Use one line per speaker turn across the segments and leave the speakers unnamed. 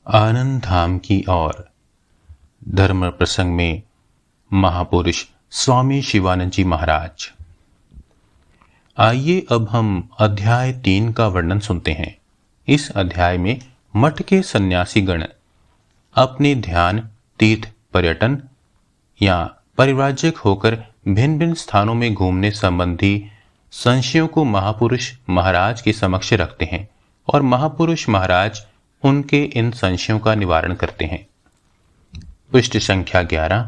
आनंद धाम की ओर धर्म प्रसंग में महापुरुष स्वामी शिवानंद जी महाराज। आइए अब हम अध्याय 3 का वर्णन सुनते हैं। इस अध्याय में मठ के सन्यासी गण अपने ध्यान, तीर्थ पर्यटन या परिव्राजक होकर भिन्न भिन्न स्थानों में घूमने संबंधी संशयों को महापुरुष महाराज के समक्ष रखते हैं और महापुरुष महाराज उनके इन संशयों का निवारण करते हैं। पृष्ठ संख्या 11,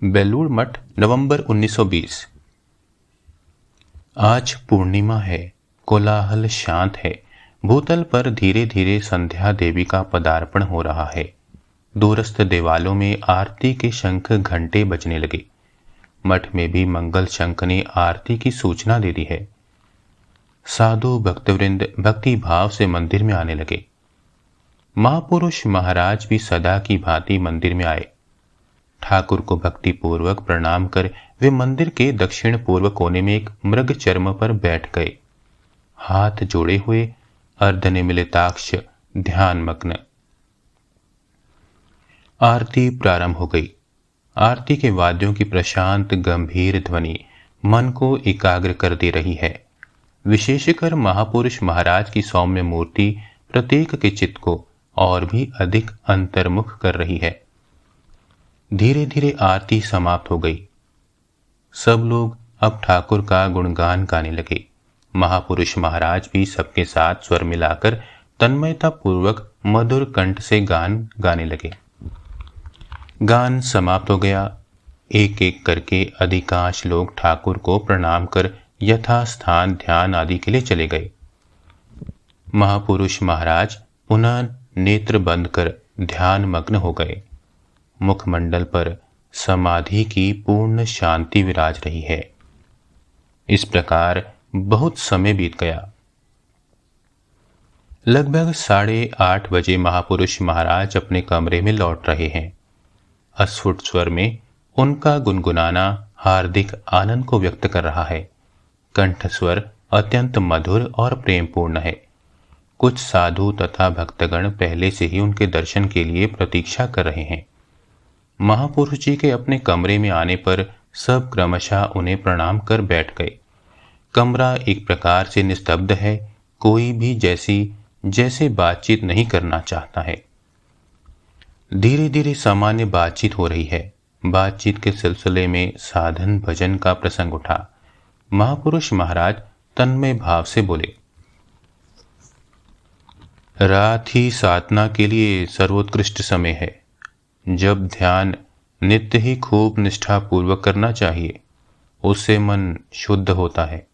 बेलूर मठ, नवंबर 1920। आज पूर्णिमा है, कोलाहल शांत है। भूतल पर धीरे धीरे संध्या देवी का पदार्पण हो रहा है। दूरस्थ देवालों में आरती के शंख घंटे बजने लगे। मठ में भी मंगल शंख ने आरती की सूचना दे दी है। साधु भक्तवृंद भक्ति भाव से मंदिर में आने लगे। महापुरुष महाराज भी सदा की भांति मंदिर में आए। ठाकुर को भक्ति पूर्वक प्रणाम कर वे मंदिर के दक्षिण पूर्व कोने में एक मृग चर्म पर बैठ गए, हाथ जोड़े हुए, अर्धनिमिलिताक्ष, ध्यान मग्न। आरती प्रारंभ हो गई। आरती के वाद्यों की प्रशांत गंभीर ध्वनि मन को एकाग्र कर दे रही है। विशेषकर महापुरुष महाराज की सौम्य मूर्ति प्रत्येक के चित्त को और भी अधिक अंतर्मुख कर रही है। धीरे धीरे आरती समाप्त हो गई। सब लोग अब ठाकुर का गुणगान गाने लगे। महापुरुष महाराज भी सबके साथ स्वर मिलाकर तन्मयता पूर्वक मधुर कंठ से गान गाने लगे। गान समाप्त हो गया। एक एक करके अधिकांश लोग ठाकुर को प्रणाम कर यथास्थान ध्यान आदि के लिए चले गए। महापुरुष महाराज पुनः नेत्र बंद कर ध्यान मग्न हो गए। मुखमंडल पर समाधि की पूर्ण शांति विराज रही है। इस प्रकार बहुत समय बीत गया। लगभग 8:30 बजे महापुरुष महाराज अपने कमरे में लौट रहे हैं। अस्फुट स्वर में उनका गुनगुनाना हार्दिक आनंद को व्यक्त कर रहा है। कंठ स्वर अत्यंत मधुर और प्रेमपूर्ण है। कुछ साधु तथा भक्तगण पहले से ही उनके दर्शन के लिए प्रतीक्षा कर रहे हैं। महापुरुष जी के अपने कमरे में आने पर सब क्रमशः उन्हें प्रणाम कर बैठ गए। कमरा एक प्रकार से निस्तब्ध है। कोई भी जैसे बातचीत नहीं करना चाहता है। धीरे धीरे सामान्य बातचीत हो रही है। बातचीत के सिलसिले में साधन भजन का प्रसंग उठा। महापुरुष महाराज तन्मय भाव से बोले, रात ही साधना के लिए सर्वोत्कृष्ट समय है, जब ध्यान नित्य ही खूब निष्ठा पूर्वक करना चाहिए। उससे मन शुद्ध होता है।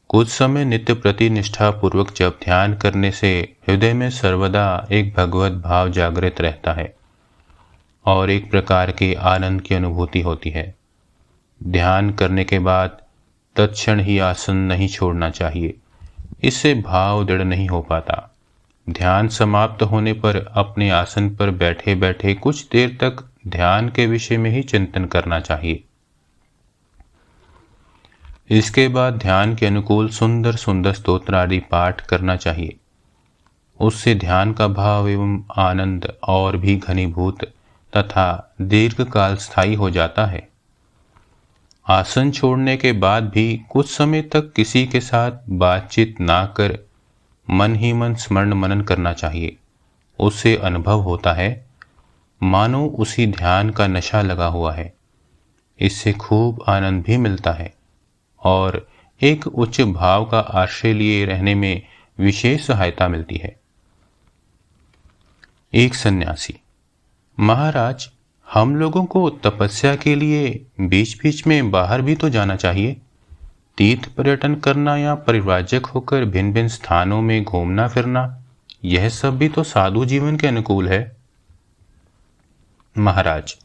कुछ समय नित्य प्रति निष्ठा पूर्वक जब ध्यान करने से हृदय में सर्वदा एक भगवत भाव जागृत रहता है और एक प्रकार के आनंद की अनुभूति होती है। ध्यान करने के बाद तत्क्षण ही आसन नहीं छोड़ना चाहिए। इससे भाव दृढ़ नहीं हो पाता। ध्यान समाप्त होने पर अपने आसन पर बैठे बैठे कुछ देर तक ध्यान के विषय में ही चिंतन करना चाहिए। इसके बाद ध्यान के अनुकूल सुंदर सुंदर स्तोत्र आदि पाठ करना चाहिए। उससे ध्यान का भाव एवं आनंद और भी घनीभूत तथा दीर्घकाल स्थायी हो जाता है। आसन छोड़ने के बाद भी कुछ समय तक किसी के साथ बातचीत ना कर मन ही मन स्मरण मनन करना चाहिए। उससे अनुभव होता है मानो उसी ध्यान का नशा लगा हुआ है। इससे खूब आनंद भी मिलता है और एक उच्च भाव का आश्रय लिए रहने में विशेष सहायता मिलती है। एक सन्यासी, महाराज, हम लोगों को तपस्या के लिए बीच बीच में बाहर भी तो जाना चाहिए। तीर्थ पर्यटन करना या परिव्राजक होकर भिन्न भिन्न स्थानों में घूमना फिरना, यह सब भी तो साधु जीवन के अनुकूल है। महाराज,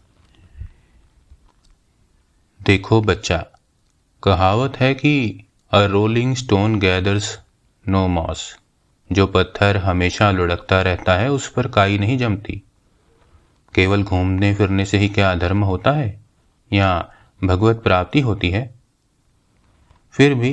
देखो बच्चा, कहावत है कि a rolling stone gathers no moss. जो पत्थर हमेशा लुढ़कता रहता है उस पर काई नहीं जमती। केवल घूमने फिरने से ही क्या धर्म होता है या भगवत प्राप्ति होती है? फिर भी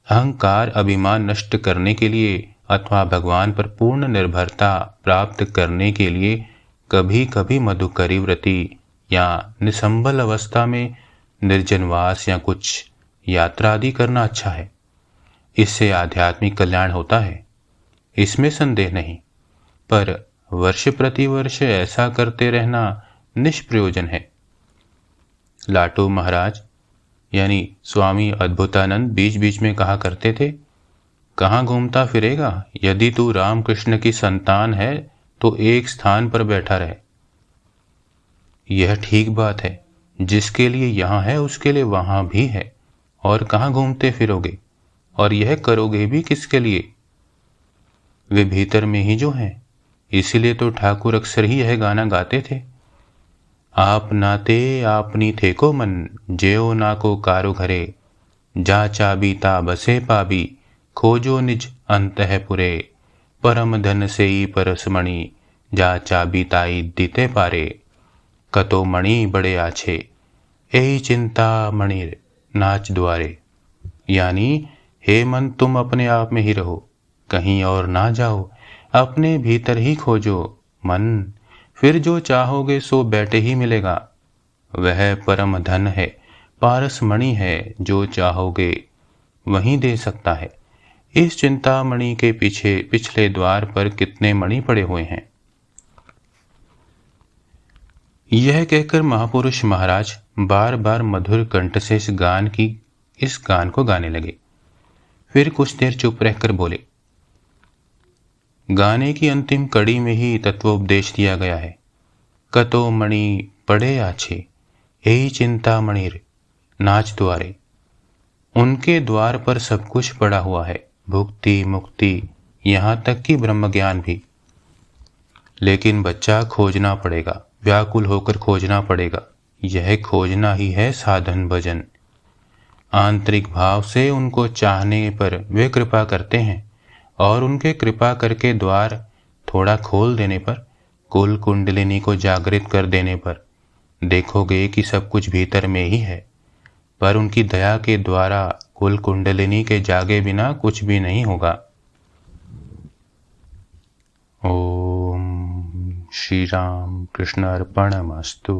अहंकार अभिमान नष्ट करने के लिए अथवा भगवान पर पूर्ण निर्भरता प्राप्त करने के लिए कभी कभी मधुकरी व्रती या निसंबल अवस्था में निर्जनवास या कुछ यात्रा आदि करना अच्छा है। इससे आध्यात्मिक कल्याण होता है, इसमें संदेह नहीं, पर वर्ष प्रति वर्ष ऐसा करते रहना निष्प्रयोजन है। लाटू महाराज यानी स्वामी अद्भुतानंद बीच बीच में कहा करते थे, कहाँ घूमता फिरेगा, यदि तू रामकृष्ण की संतान है तो एक स्थान पर बैठा रहे। यह ठीक बात है, जिसके लिए यहाँ है उसके लिए वहाँ भी है, और कहाँ घूमते फिरोगे, और यह करोगे भी किसके लिए? वे भीतर में ही जो हैं, इसीलिए तो ठाकुर अक्सर ही यह गाना गाते थे, आप नाते आपनी थे को मन, जेओ ना को कारो घरे, जा चाबीता बसे पाबी, खोजो निज अंतःपुरे, परम धन सेई परसमणि, जा चाबीताई दीते पारे, कतो मणि बड़े आछे, यही चिंता मणिर नाच द्वारे। यानी हे मन, तुम अपने आप में ही रहो, कहीं और ना जाओ, अपने भीतर ही खोजो मन, फिर जो चाहोगे सो बैठे ही मिलेगा। वह परम धन है, पारस मणि है, जो चाहोगे वहीं दे सकता है। इस चिंतामणि के पीछे पिछले द्वार पर कितने मणि पड़े हुए हैं। यह कहकर महापुरुष महाराज बार बार मधुर कंठ से इस गान को गाने लगे। फिर कुछ देर चुप रहकर बोले, गाने की अंतिम कड़ी में ही तत्वोपदेश दिया गया है। कतो मणि पड़े आछे, यही चिंता मणिर नाच द्वारे। उनके द्वार पर सब कुछ पड़ा हुआ है, भुक्ति मुक्ति, यहाँ तक कि ब्रह्म ज्ञान भी। लेकिन बच्चा खोजना पड़ेगा, व्याकुल होकर खोजना पड़ेगा। यह खोजना ही है साधन भजन। आंतरिक भाव से उनको चाहने पर वे कृपा करते हैं, और उनके कृपा करके द्वार थोड़ा खोल देने पर, कुल कुंडलिनी को जागृत कर देने पर देखोगे कि सब कुछ भीतर में ही है। पर उनकी दया के द्वारा कुल कुंडलिनी के जागे बिना कुछ भी नहीं होगा। ओम श्री राम कृष्ण अर्पणमस्तु।